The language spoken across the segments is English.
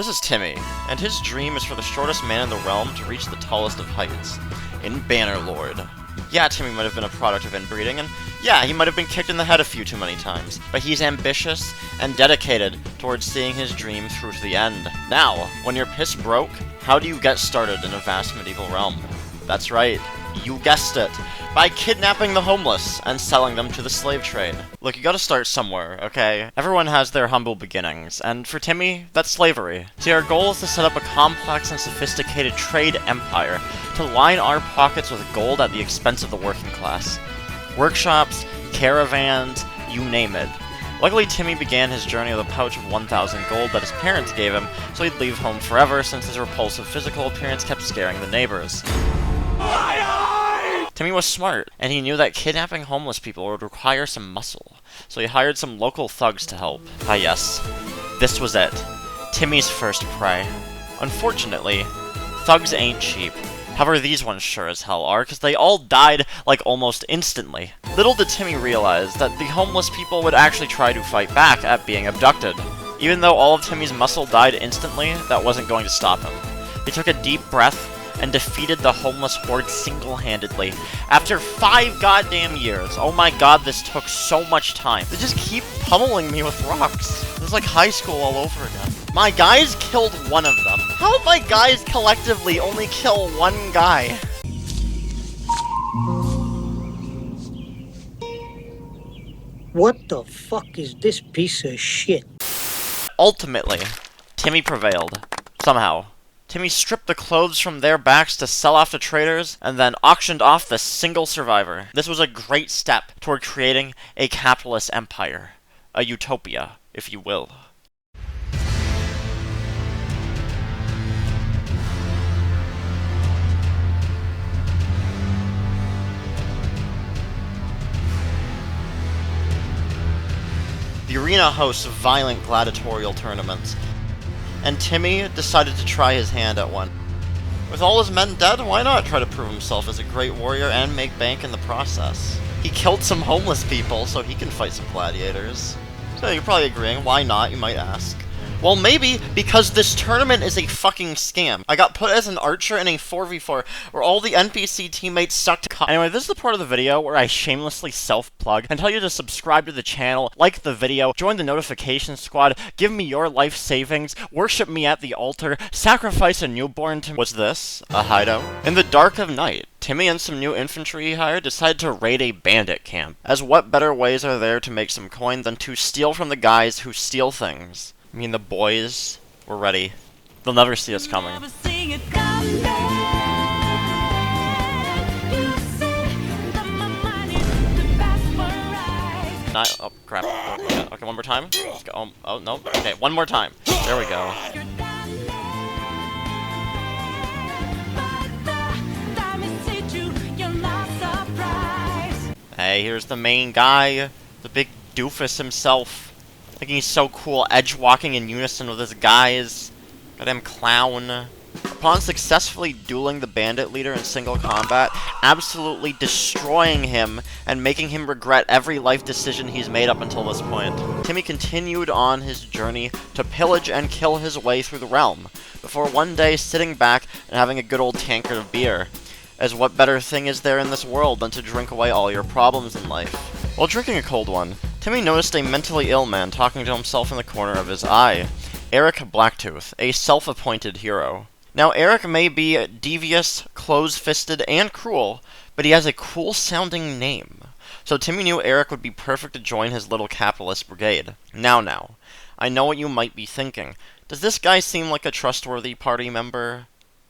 This is Timmy, and his dream is for the shortest man in the realm to reach the tallest of heights, in Bannerlord. Yeah, Timmy might have been a product of inbreeding, and yeah, he might have been kicked in the head a few too many times, but he's ambitious and dedicated towards seeing his dream through to the end. Now, when you're piss broke, how do you get started in a vast medieval realm? That's right, you guessed it, by kidnapping the homeless and selling them to the slave trade. Look, you gotta start somewhere, okay? Everyone has their humble beginnings, and for Timmy, that's slavery. See, our goal is to set up a complex and sophisticated trade empire to line our pockets with gold at the expense of the working class. Workshops, caravans, you name it. Luckily, Timmy began his journey with a pouch of 1,000 gold that his parents gave him, so he'd leave home forever since his repulsive physical appearance kept scaring the neighbors. Timmy was smart, and he knew that kidnapping homeless people would require some muscle, so he hired some local thugs to help. Ah yes, this was it. Timmy's first prey. Unfortunately, thugs ain't cheap. However, these ones sure as hell are, because they all died, like, almost instantly. Little did Timmy realize that the homeless people would actually try to fight back at being abducted. Even though all of Timmy's muscle died instantly, that wasn't going to stop him. He took a deep breath and defeated the homeless horde single-handedly. After 5 goddamn years. Oh my god, this took so much time. They just keep pummeling me with rocks. This is like high school all over again. My guys killed one of them. How did my guys collectively only kill one guy? What the fuck is this piece of shit? Ultimately, Timmy prevailed. Somehow. Timmy stripped the clothes from their backs to sell off to traders, and then auctioned off the single survivor. This was a great step toward creating a capitalist empire. A utopia, if you will. The arena hosts violent gladiatorial tournaments, and Timmy decided to try his hand at one. With all his men dead, why not try to prove himself as a great warrior and make bank in the process? He killed some homeless people, so he can fight some gladiators. So you're probably agreeing, why not, you might ask. Well, maybe because this tournament is a fucking scam. I got put as an archer in a 4v4 where all the NPC teammates sucked cock. Anyway, this is the part of the video where I shamelessly self-plug and tell you to subscribe to the channel, like the video, join the notification squad, give me your life savings, worship me at the altar, sacrifice a newborn to— Was this a hideout? In the dark of night, Timmy and some new infantry he hired decided to raid a bandit camp. As what better ways are there to make some coin than to steal from the guys who steal things? I mean, the boys were ready. They'll never see us coming. Not— oh, crap. Okay, one more time. Let's go. Oh, no. Okay, one more time. There we go. Hey, here's the main guy. The big doofus himself. Thinking he's so cool, edge-walking in unison with his guys. Goddamn clown. Upon successfully dueling the bandit leader in single combat, absolutely destroying him, and making him regret every life decision he's made up until this point, Timmy continued on his journey to pillage and kill his way through the realm, before one day sitting back and having a good old tankard of beer. As what better thing is there in this world than to drink away all your problems in life? While drinking a cold one, Timmy noticed a mentally ill man talking to himself in the corner of his eye. Eric Blacktooth, a self-appointed hero. Now, Eric may be devious, close-fisted, and cruel, but he has a cool-sounding name. So Timmy knew Eric would be perfect to join his little capitalist brigade. Now, I know what you might be thinking. Does this guy seem like a trustworthy party member?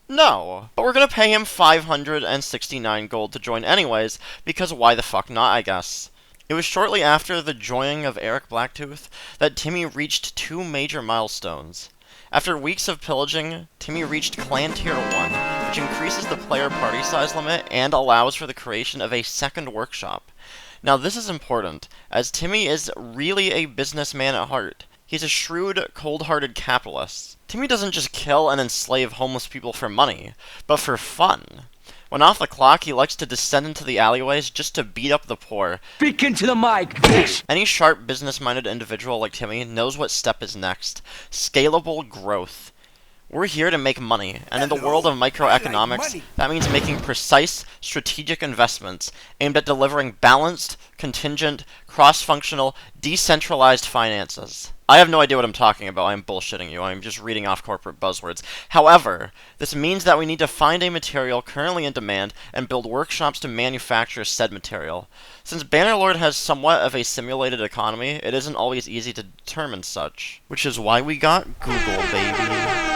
No, but we're gonna pay him 569 gold to join anyways, because why the fuck not, I guess. It was shortly after the joining of Eric Blacktooth that Timmy reached 2 major milestones. After weeks of pillaging, Timmy reached Clan Tier 1, which increases the player party size limit and allows for the creation of a second workshop. Now this is important, as Timmy is really a businessman at heart. He's a shrewd, cold-hearted capitalist. Timmy doesn't just kill and enslave homeless people for money, but for fun. When off the clock, he likes to descend into the alleyways just to beat up the poor. Speak into the mic, bitch! Any sharp, business-minded individual like Timmy knows what step is next. Scalable growth. We're here to make money, and in the world of microeconomics, that means making precise, strategic investments aimed at delivering balanced, contingent, cross-functional, decentralized finances. I have no idea what I'm talking about. I'm bullshitting you. I'm just reading off corporate buzzwords. However, this means that we need to find a material currently in demand and build workshops to manufacture said material. Since Bannerlord has somewhat of a simulated economy, it isn't always easy to determine such. Which is why we got Google, baby.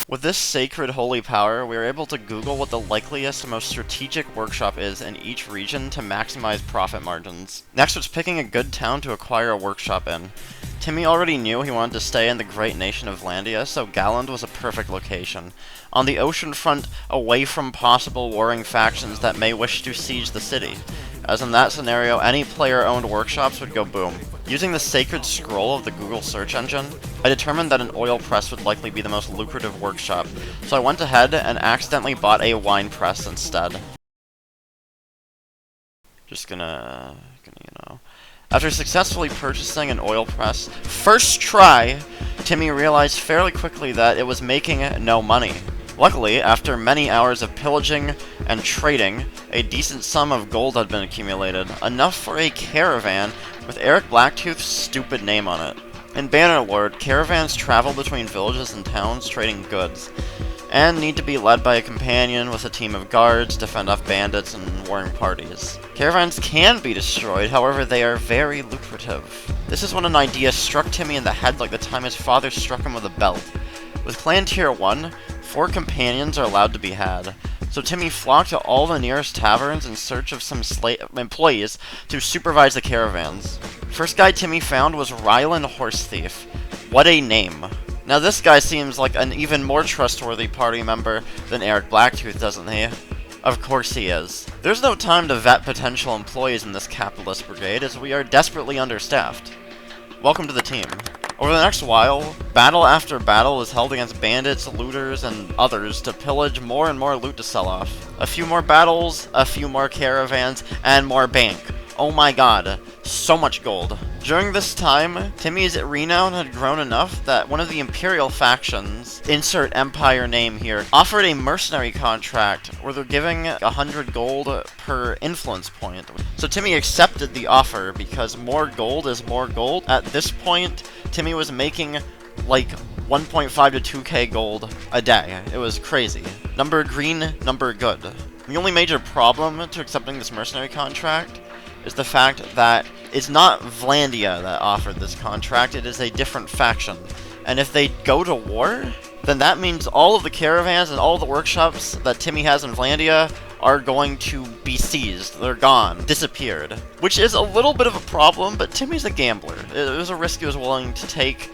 With this sacred holy power, we are able to Google what the likeliest and most strategic workshop is in each region to maximize profit margins. Next was picking a good town to acquire a workshop in. Timmy already knew he wanted to stay in the great nation of Vlandia, so Galland was a perfect location. On the ocean front, away from possible warring factions that may wish to siege the city. As in that scenario, any player-owned workshops would go boom. Using the sacred scroll of the Google search engine, I determined that an oil press would likely be the most lucrative workshop, so I went ahead and accidentally bought a wine press instead. Just gonna After successfully purchasing an oil press, first try, Timmy realized fairly quickly that it was making no money. Luckily, after many hours of pillaging and trading, a decent sum of gold had been accumulated, enough for a caravan with Eric Blacktooth's stupid name on it. In Bannerlord, caravans travel between villages and towns trading goods, and need to be led by a companion with a team of guards to fend off bandits and warring parties. Caravans can be destroyed, however they are very lucrative. This is when an idea struck Timmy in the head like the time his father struck him with a belt. With Clan Tier 1, 4 companions are allowed to be had, so Timmy flocked to all the nearest taverns in search of some employees to supervise the caravans. First guy Timmy found was Rylan Horse Thief. What a name. Now this guy seems like an even more trustworthy party member than Eric Blacktooth, doesn't he? Of course he is. There's no time to vet potential employees in this capitalist brigade, as we are desperately understaffed. Welcome to the team. Over the next while, battle after battle was held against bandits, looters, and others to pillage more and more loot to sell off. A few more battles, a few more caravans, and more bank. Oh my god, so much gold. During this time, Timmy's renown had grown enough that one of the Imperial factions, insert empire name here, offered a mercenary contract where they're giving 100 gold per influence point. So Timmy accepted the offer because more gold is more gold. At this point, Timmy was making like 1.5 to 2k gold a day. It was crazy. Number green, number good. The only major problem to accepting this mercenary contract is the fact that it's not Vlandia that offered this contract, it is a different faction. And if they go to war, then that means all of the caravans and all of the workshops that Timmy has in Vlandia are going to be seized. They're gone. Disappeared. Which is a little bit of a problem, but Timmy's a gambler. It was a risk he was willing to take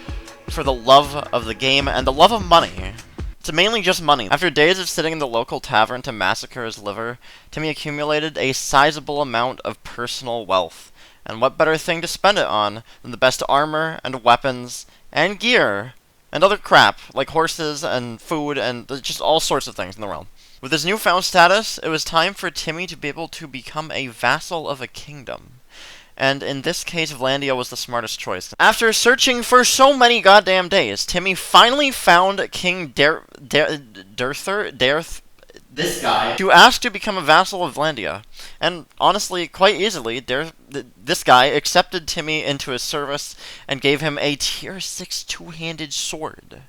for the love of the game and the love of money. It's mainly just money. After days of sitting in the local tavern to massacre his liver, Timmy accumulated a sizable amount of personal wealth. And what better thing to spend it on than the best armor and weapons and gear and other crap like horses and food and just all sorts of things in the realm. With his newfound status, it was time for Timmy to be able to become a vassal of a kingdom. And in this case, Vlandia was the smartest choice. After searching for so many goddamn days, Timmy finally found King Derth, this guy, to ask to become a vassal of Vlandia. And honestly, quite easily, this guy accepted Timmy into his service and gave him a tier 6 two-handed sword,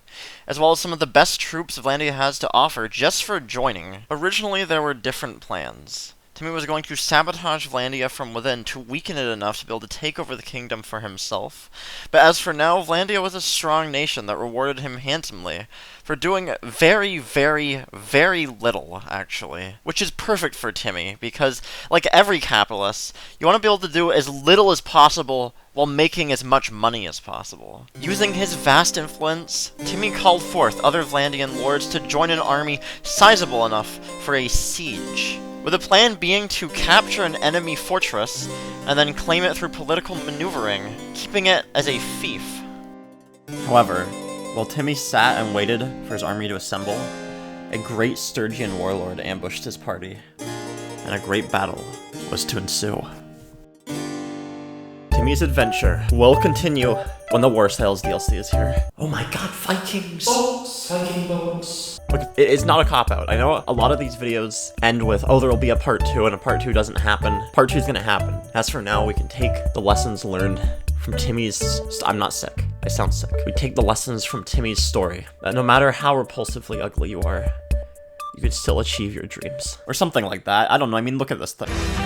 as well as some of the best troops Vlandia has to offer just for joining. Originally, there were different plans. Timmy was going to sabotage Vlandia from within to weaken it enough to be able to take over the kingdom for himself. But as for now, Vlandia was a strong nation that rewarded him handsomely for doing very, very, very little, actually. Which is perfect for Timmy, because, like every capitalist, you want to be able to do as little as possible while making as much money as possible. Using his vast influence, Timmy called forth other Vlandian lords to join an army sizable enough for a siege, with the plan being to capture an enemy fortress and then claim it through political maneuvering, keeping it as a fief. However, while Timmy sat and waited for his army to assemble, a great Sturgian warlord ambushed his party, and a great battle was to ensue. Timmy's adventure will continue when the War Sales DLC is here. Oh my god, Vikings! Boats, Viking boats. Look, it's not a cop-out. I know a lot of these videos end with, oh, there'll be a part 2, and a part 2 doesn't happen. Part 2 is gonna happen. As for now, we can take the lessons learned from Timmy's... I'm not sick. I sound sick. We take the lessons from Timmy's story, that no matter how repulsively ugly you are, you can still achieve your dreams. Or something like that. I don't know. I mean, look at this thing.